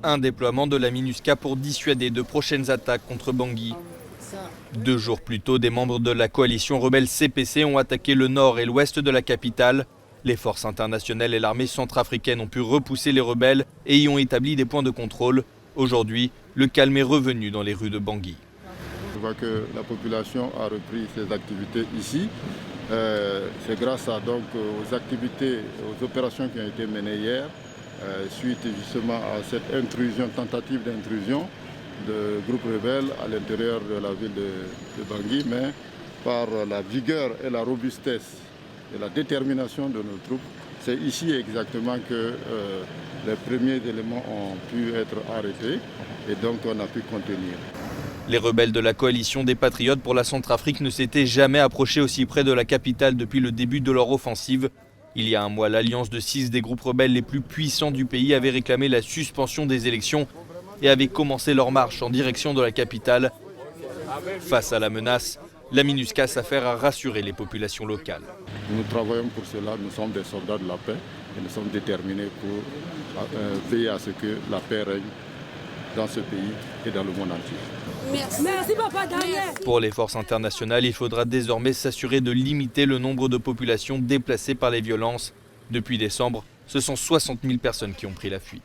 Un déploiement de la MINUSCA pour dissuader de prochaines attaques contre Bangui. 2 jours plus tôt, des membres de la coalition rebelle CPC ont attaqué le nord et l'ouest de la capitale. Les forces internationales et l'armée centrafricaine ont pu repousser les rebelles et y ont établi des points de contrôle. Aujourd'hui, le calme est revenu dans les rues de Bangui. Je vois que la population a repris ses activités ici. C'est grâce aux activités, aux opérations qui ont été menées hier, suite justement à cette tentative d'intrusion de groupes rebelles à l'intérieur de la ville de Bangui, mais par la vigueur et la robustesse et la détermination de nos troupes, c'est ici exactement que les premiers éléments ont pu être arrêtés et donc on a pu contenir. Les rebelles de la coalition des Patriotes pour la Centrafrique ne s'étaient jamais approchés aussi près de la capitale depuis le début de leur offensive. Il y a un mois, l'alliance de 6 des groupes rebelles les plus puissants du pays avait réclamé la suspension des élections et avait commencé leur marche en direction de la capitale. Face à la menace, la MINUSCA s'affaire à rassurer les populations locales. Nous travaillons pour cela, nous sommes des soldats de la paix et nous sommes déterminés pour veiller à ce que la paix règne dans ce pays et dans le monde entier. Merci Papa Daniel. Pour les forces internationales, il faudra désormais s'assurer de limiter le nombre de populations déplacées par les violences. Depuis décembre, ce sont 60 000 personnes qui ont pris la fuite.